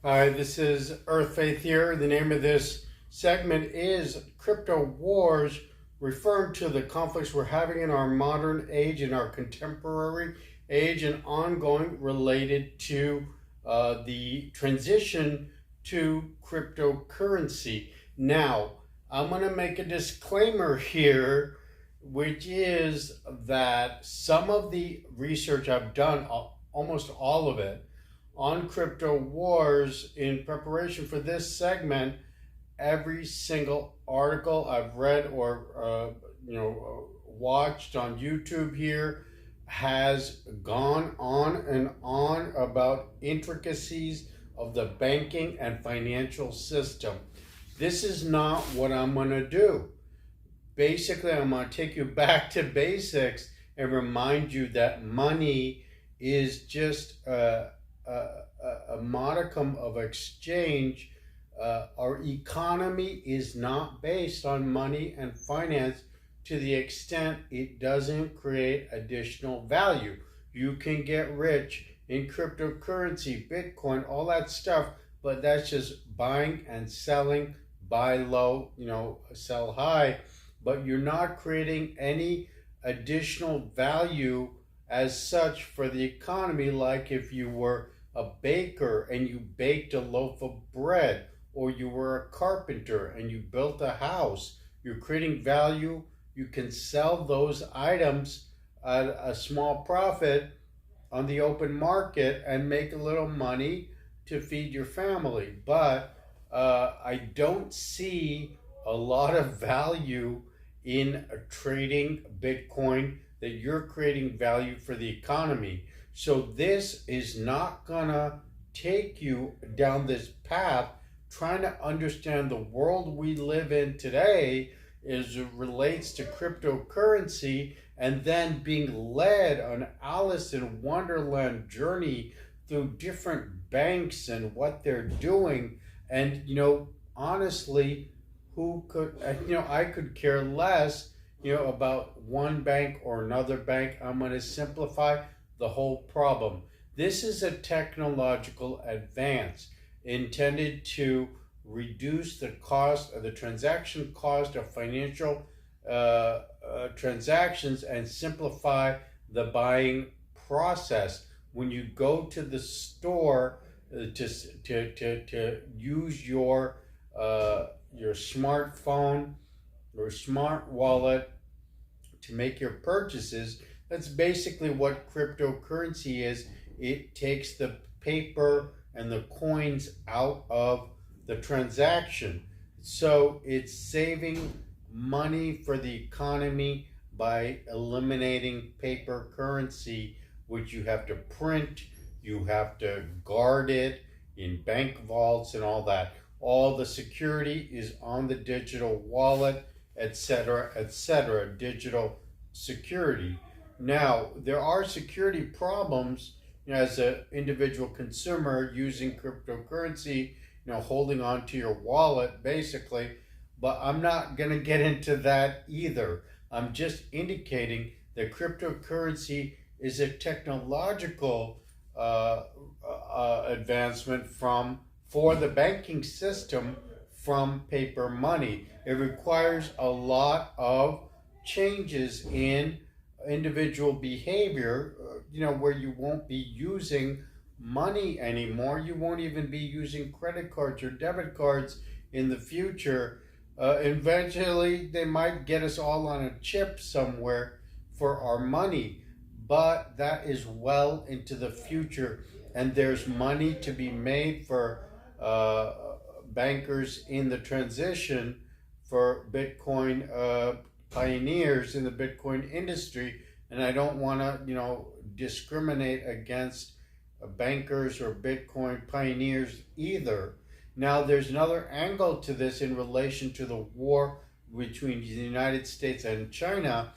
Hi, this is Earth Faith here. The name of this segment is Crypto Wars, referring to the conflicts we're having in our modern age, in our contemporary age, and ongoing related to the transition to cryptocurrency. Now, I'm going to make a disclaimer here, which is that some of the research I've done, almost all of it, on crypto wars in preparation for this segment, every single article I've read or watched on YouTube here has gone on and on about intricacies of the banking and financial system. This is not what I'm going to do. Basically, I'm going to take you back to basics and remind you that money is just a modicum of exchange. Our economy is not based on money and finance to the extent it doesn't create additional value. You can get rich in cryptocurrency, Bitcoin, all that stuff, but that's just buying and selling, buy low, sell high, but you're not creating any additional value as such for the economy, like if you were a baker and you baked a loaf of bread, or you were a carpenter and you built a house. You're creating value. You can sell those items at a small profit on the open market and make a little money to feed your family. But I don't see a lot of value in trading Bitcoin, that you're creating value for the economy. So this is not gonna take you down this path trying to understand the world we live in today as it relates to cryptocurrency, and then being led on Alice in Wonderland journey through different banks and what they're doing. And honestly, who could I could care less about one bank or another bank. I'm going to simplify the whole problem. This is a technological advance intended to reduce the cost of the transaction cost of financial transactions and simplify the buying process. When you go to the store to use your smartphone or smart wallet to make your purchases, that's basically what cryptocurrency is. It takes the paper and the coins out of the transaction. So it's saving money for the economy by eliminating paper currency, which you have to print, you have to guard it in bank vaults and all that. All the security is on the digital wallet, etc., etc., digital security. Now, there are security problems as an individual consumer using cryptocurrency, holding on to your wallet basically, but I'm not going to get into that either. I'm just indicating that cryptocurrency is a technological advancement for the banking system from paper money. It requires a lot of changes in individual behavior, where you won't be using money anymore. You won't even be using credit cards or debit cards in the future. Eventually, they might get us all on a chip somewhere for our money, but that is well into the future, and there's money to be made for bankers in the transition, for Bitcoin pioneers in the Bitcoin industry. And I don't want to, discriminate against bankers or Bitcoin pioneers either. Now, there's another angle to this in relation to the war between the United States and China,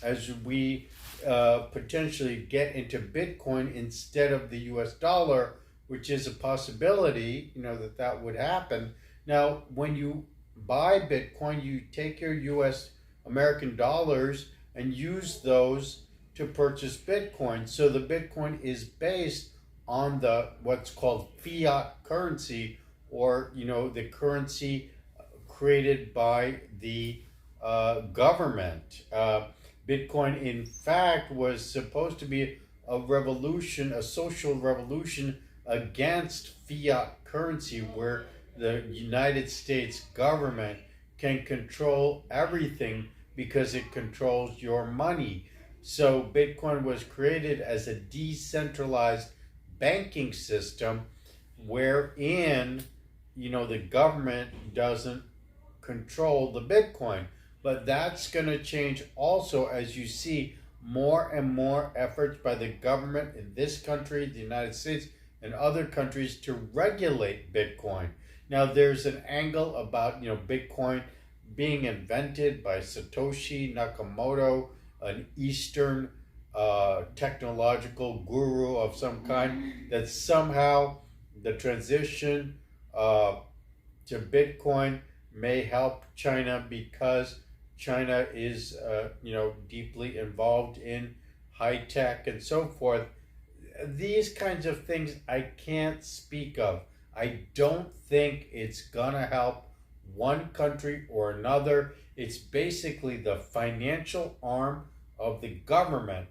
as we potentially get into Bitcoin instead of the US dollar, which is a possibility, that would happen. Now, when you buy Bitcoin, you take your US American dollars and use those to purchase Bitcoin. So the Bitcoin is based on the what's called fiat currency, or the currency created by the government. Bitcoin, in fact, was supposed to be a revolution, a social revolution against fiat currency, where the United States government can control everything because it controls your money. So Bitcoin was created as a decentralized banking system wherein the government doesn't control the Bitcoin. But that's going to change also as you see more and more efforts by the government in this country, the United States, and other countries to regulate Bitcoin. Now, there's an angle about Bitcoin being invented by Satoshi Nakamoto, an Eastern technological guru of some kind, that somehow the transition to Bitcoin may help China because China is, deeply involved in high tech and so forth. These kinds of things I can't speak of. I don't think it's gonna help one country or another. It's basically the financial arm of the government,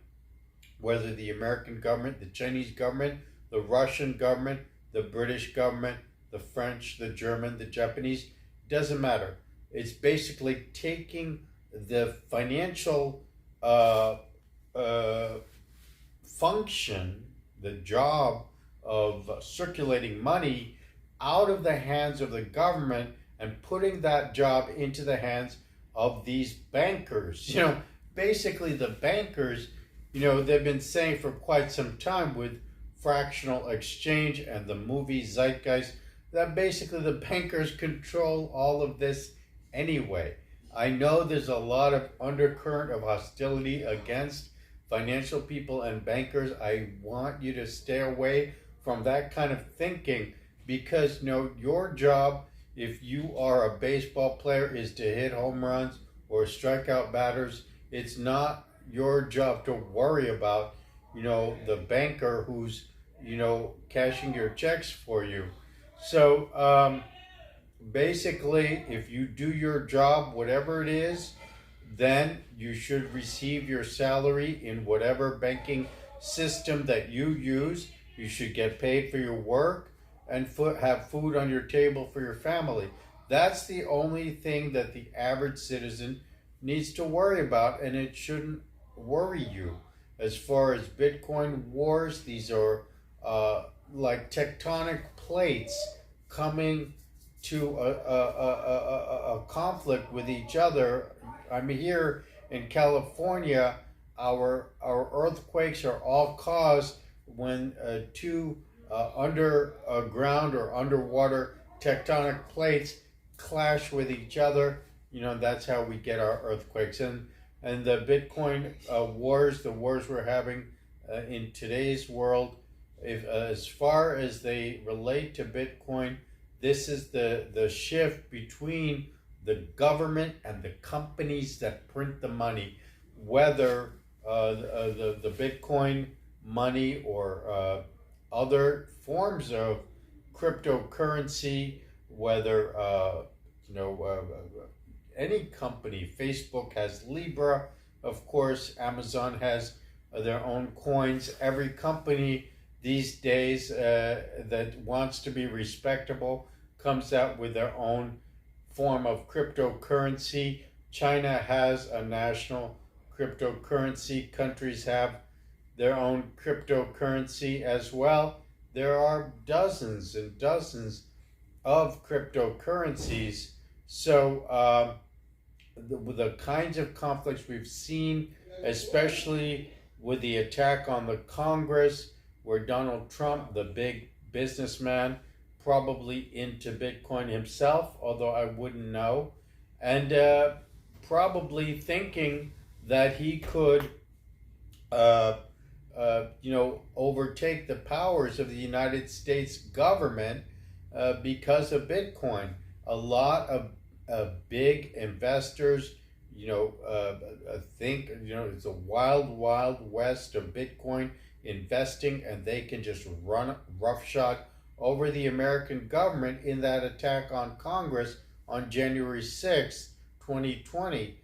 whether the American government, the Chinese government, the Russian government, the British government, the French, the German, the Japanese, doesn't matter. It's basically taking the financial function, the job of circulating money, out of the hands of the government and putting that job into the hands of these bankers. Basically the bankers, they've been saying for quite some time with fractional exchange and the movie Zeitgeist that basically the bankers control all of this anyway. I know there's a lot of undercurrent of hostility against financial people and bankers. I want you to stay away from that kind of thinking because your job, if you are a baseball player, is to hit home runs or strike out batters. It's not your job to worry about the banker who's cashing your checks for you. So basically, if you do your job, whatever it is, then you should receive your salary in whatever banking system that you use. You should get paid for your work and have food on your table for your family. That's the only thing that the average citizen needs to worry about, and it shouldn't worry you. As far as Bitcoin wars, these are like tectonic plates coming to a conflict with each other. I'm here in California. Our earthquakes are all caused when two underground or underwater tectonic plates clash with each other. That's how we get our earthquakes. And the Bitcoin wars, the wars we're having in today's world, as far as they relate to Bitcoin, this is the shift between the government and the companies that print the money, whether the Bitcoin money or other forms of cryptocurrency, whether any company. Facebook has Libra, of course. Amazon has their own coins. Every company these days that wants to be respectable comes out with their own form of cryptocurrency. China has a national cryptocurrency. Countries have their own cryptocurrency as well. There are dozens and dozens of cryptocurrencies. So the kinds of conflicts we've seen, especially with the attack on the Congress, where Donald Trump, the big businessman, probably into Bitcoin himself, although I wouldn't know, and probably thinking that he could overtake the powers of the United States government because of Bitcoin. A lot of big investors, think, it's a wild, wild west of Bitcoin investing, and they can just run roughshod over the American government in that attack on Congress on January 6th, 2020.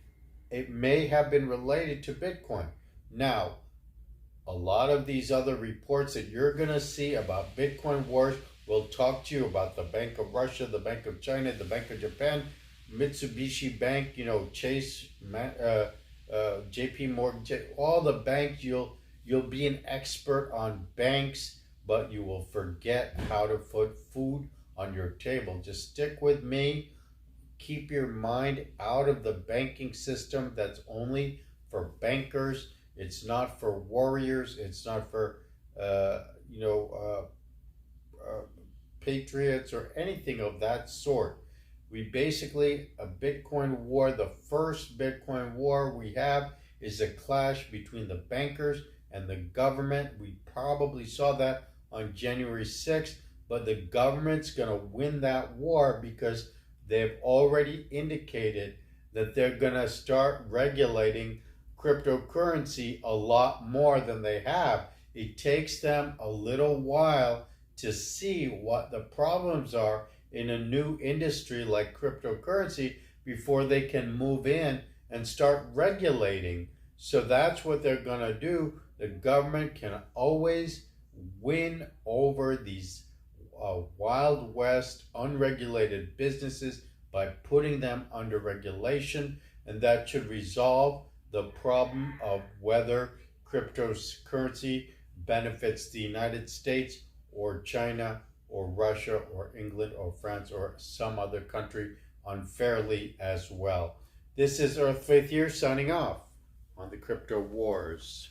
It may have been related to Bitcoin. Now, a lot of these other reports that you're going to see about Bitcoin wars will talk to you about the Bank of Russia, the Bank of China, the Bank of Japan, Mitsubishi Bank, Chase, JP Morgan, all the banks. You'll be an expert on banks, but you will forget how to put food on your table. Just stick with me. Keep your mind out of the banking system. That's only for bankers. It's not for warriors. It's not for patriots or anything of that sort. We basically, a Bitcoin war, the first Bitcoin war we have is a clash between the bankers and the government. We probably saw that on January 6th, but the government's going to win that war because they've already indicated that they're going to start regulating cryptocurrency a lot more than they have. It takes them a little while to see what the problems are in a new industry like cryptocurrency before they can move in and start regulating. So that's what they're going to do. The government can always win over these Wild West unregulated businesses by putting them under regulation, and that should resolve the problem of whether cryptocurrency benefits the United States or China or Russia or England or France or some other country unfairly as well. This is Earth Faith here signing off on the Crypto Wars.